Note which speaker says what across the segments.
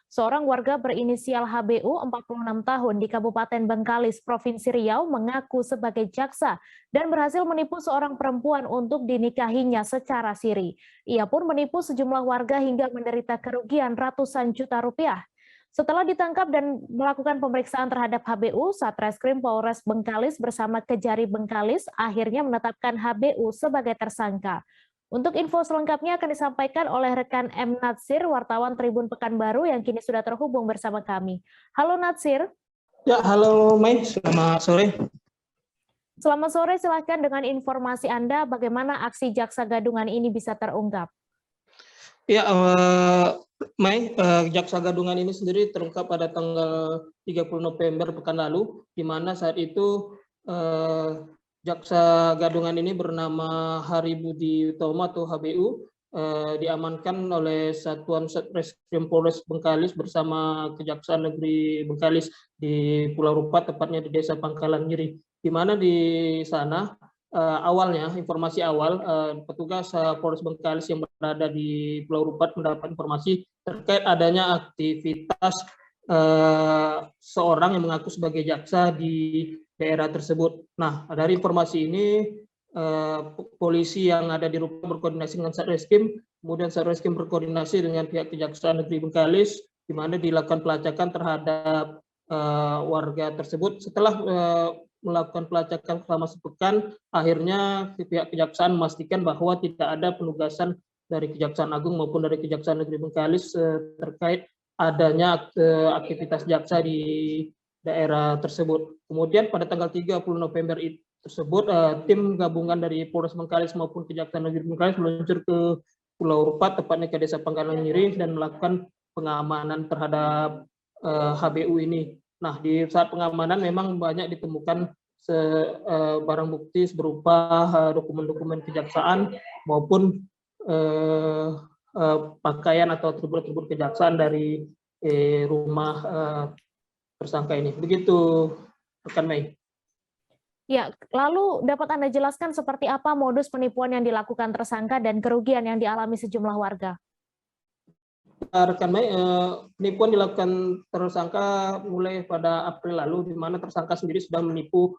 Speaker 1: seorang warga berinisial HBU 46 tahun di Kabupaten Bengkalis, Provinsi Riau mengaku sebagai jaksa dan berhasil menipu seorang perempuan untuk dinikahinya secara siri. Ia pun menipu sejumlah warga hingga menderita kerugian ratusan juta rupiah. Setelah ditangkap dan melakukan pemeriksaan terhadap HBU, Satreskrim Polres Bengkalis bersama Kejari Bengkalis akhirnya menetapkan HBU sebagai tersangka. Untuk info selengkapnya akan disampaikan oleh rekan M. Natsir, wartawan Tribun Pekanbaru yang kini sudah terhubung bersama kami. Halo Natsir.
Speaker 2: Ya, halo Mei, selamat sore.
Speaker 1: Selamat sore, silahkan dengan informasi Anda bagaimana aksi jaksa gadungan ini bisa terungkap.
Speaker 2: Ya, Mei, jaksa gadungan ini sendiri terungkap pada tanggal 30 November pekan lalu, di mana saat itu jaksa gadungan ini bernama Hari Budi Utomo atau HBU diamankan oleh Satuan Satreskrim Polres Bengkalis bersama Kejaksaan Negeri Bengkalis di Pulau Rupat, tepatnya di Desa Pangkalan Nyeri, di mana di sana awalnya, informasi awal, petugas Polres Bengkalis yang berada di Pulau Rupat mendapat informasi terkait adanya aktivitas seorang yang mengaku sebagai jaksa di daerah tersebut. Nah, dari informasi ini, polisi yang ada di Rupat berkoordinasi dengan Satreskrim, kemudian Satreskrim berkoordinasi dengan pihak Kejaksaan Negeri Bengkalis, di mana dilakukan pelacakan terhadap warga tersebut. Setelah melakukan pelacakan selama sepekan, akhirnya pihak kejaksaan memastikan bahwa tidak ada penugasan dari Kejaksaan Agung maupun dari Kejaksaan Negeri Bengkalis terkait adanya aktivitas jaksa di daerah tersebut. Kemudian pada tanggal 30 November tersebut, tim gabungan dari Polres Bengkalis maupun Kejaksaan Negeri Bengkalis meluncur ke Pulau Rupat, tepatnya ke Desa Pangkalan Nyeri, dan melakukan pengamanan terhadap HBU ini. Nah, di saat pengamanan memang banyak ditemukan barang bukti berupa dokumen-dokumen kejaksaan maupun pakaian atau atribut-atribut kejaksaan dari rumah tersangka ini. Begitu, rekan Mei.
Speaker 1: Ya, lalu dapat Anda jelaskan seperti apa modus penipuan yang dilakukan tersangka dan kerugian yang dialami sejumlah warga?
Speaker 2: Rekan Mei, penipuan dilakukan tersangka mulai pada April lalu, di mana tersangka sendiri sudah menipu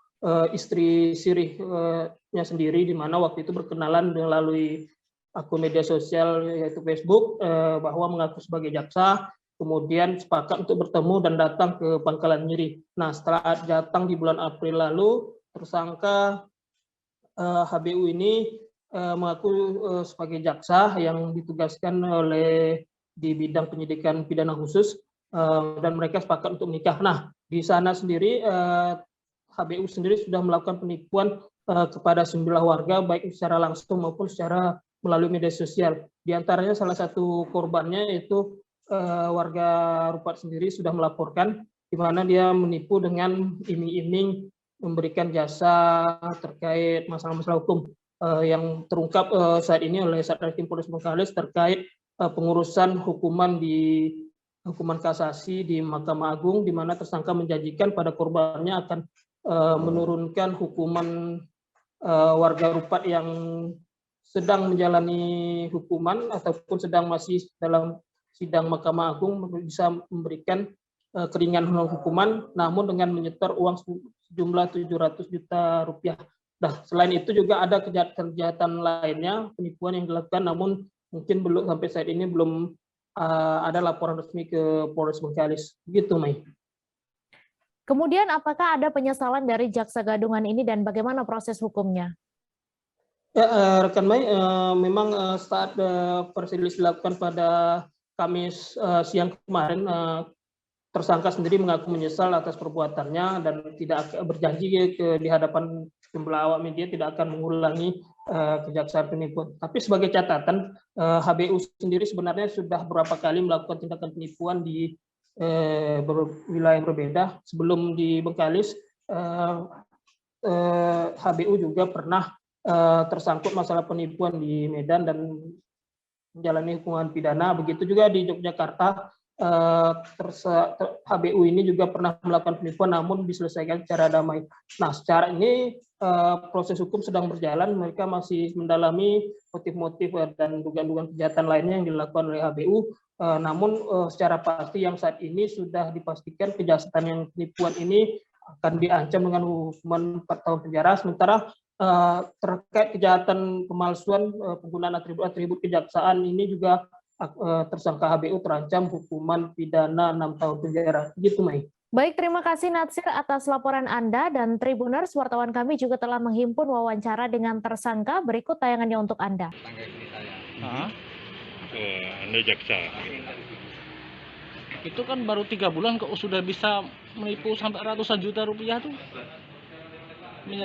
Speaker 2: istri sirihnya sendiri, di mana waktu itu berkenalan melalui akun media sosial yaitu Facebook, bahwa mengaku sebagai jaksa, kemudian sepakat untuk bertemu dan datang ke Pangkalan Nyeri. Nah, setelah datang di bulan April lalu, tersangka HBU ini mengaku sebagai jaksa yang ditugaskan di bidang penyidikan pidana khusus, dan mereka sepakat untuk menikah. Nah, di sana sendiri HBU sendiri sudah melakukan penipuan kepada sejumlah warga, baik secara langsung maupun secara melalui media sosial. Di antaranya salah satu korbannya yaitu warga Rupat sendiri sudah melaporkan, di mana dia menipu dengan iming-iming memberikan jasa terkait masalah-masalah hukum yang terungkap saat ini oleh Satreskrim Polres Bengkalis terkait pengurusan hukuman kasasi di Mahkamah Agung, di mana tersangka menjanjikan pada korbannya akan menurunkan hukuman warga Rupat yang sedang menjalani hukuman ataupun masih dalam sidang Mahkamah Agung, bisa memberikan keringanan hukuman, namun dengan menyetor uang sejumlah 700 juta rupiah. Nah, selain itu juga ada kejahatan lainnya, penipuan yang dilakukan, namun mungkin belum sampai saat ini belum ada laporan resmi ke Polres Bengkalis. Begitu, Mei.
Speaker 1: Kemudian apakah ada penyesalan dari jaksa gadungan ini dan bagaimana proses hukumnya?
Speaker 2: Ya, rekan Mei, memang saat persilis dilakukan pada Kamis siang kemarin, tersangka sendiri mengaku menyesal atas perbuatannya dan tidak berjanji di hadapan jumlah awak media tidak akan mengulangi kejahatan penipuan. Tapi sebagai catatan, HBU sendiri sebenarnya sudah beberapa kali melakukan tindakan penipuan di wilayah berbeda. Sebelum di Bengkalis, HBU juga pernah tersangkut masalah penipuan di Medan dan menjalani hukuman pidana. Begitu juga di Yogyakarta, HBU ini juga pernah melakukan penipuan namun diselesaikan secara damai. Nah, secara ini proses hukum sedang berjalan, mereka masih mendalami motif-motif dan dugaan-dugaan kejahatan lainnya yang dilakukan oleh HBU. Namun secara pasti yang saat ini sudah dipastikan kejahatan yang penipuan ini akan diancam dengan hukuman 4 tahun penjara, sementara terkait kejahatan pemalsuan penggunaan atribut-atribut kejaksaan ini juga tersangka HBU terancam hukuman pidana 6 tahun penjara. Gitu, Mai.
Speaker 1: Baik, terima kasih Natsir atas laporan Anda, dan Tribuners, wartawan kami juga telah menghimpun wawancara dengan tersangka. Berikut tayangannya untuk Anda.
Speaker 3: Anda jaksa. Itu kan baru 3 bulan kok sudah bisa menipu sampai ratusan juta rupiah tuh.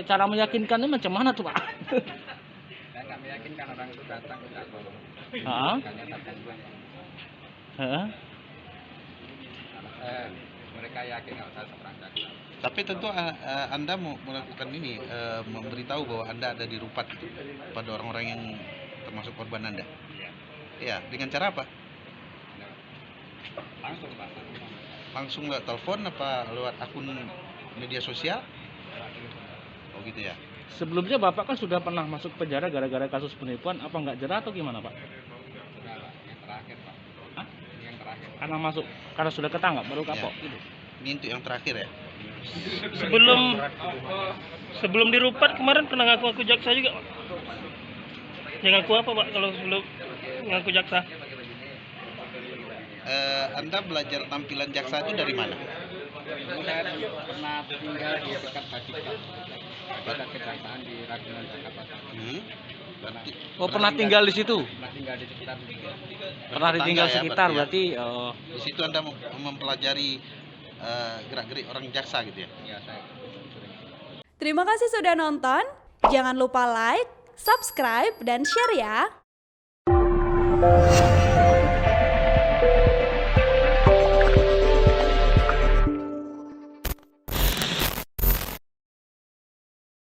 Speaker 3: Cara meyakinkannya macam mana tuh, Pak?
Speaker 4: Saya nggak meyakinkan orang itu datang ke kantor. Mereka yakin kalau saya seorang jaksa.
Speaker 5: Tapi tentu Anda mau melakukan ini, memberitahu bahwa Anda ada di Rupat itu pada orang-orang yang termasuk korban Anda. Ya, dengan cara apa?
Speaker 4: Langsung Pak.
Speaker 5: Langsung lewat telepon apa lewat akun media sosial? Oh gitu ya.
Speaker 3: Sebelumnya Bapak kan sudah pernah masuk penjara gara-gara kasus penipuan, apa nggak jerah atau gimana, Pak?
Speaker 4: Sudah Pak, yang terakhir Pak.
Speaker 3: Hah?
Speaker 4: Yang terakhir.
Speaker 3: Karena sudah ketangkap baru kapok.
Speaker 5: Ya. Ini untuk yang terakhir ya.
Speaker 6: Sebelum di Rupat kemarin pernah ngaku jaksa juga, Pak. Yang ngaku apa, Pak, kalau sebelum ngaku jaksa?
Speaker 5: Anda belajar tampilan jaksa itu dari mana?
Speaker 4: Saya pernah tinggal di dekat Bajikan. Dekat kejaksaan di Ragunan Jakarta.
Speaker 5: Berarti,
Speaker 3: Oh, pernah tinggal di situ?
Speaker 4: Pernah tinggal di sekitar
Speaker 3: Pernah ditinggal
Speaker 5: ya,
Speaker 3: sekitar
Speaker 5: berarti ya.
Speaker 3: berarti.
Speaker 5: Di situ Anda mempelajari gerak-gerik orang jaksa gitu ya?
Speaker 4: ya saya.
Speaker 7: Terima kasih sudah nonton. Jangan lupa like, subscribe, dan share ya.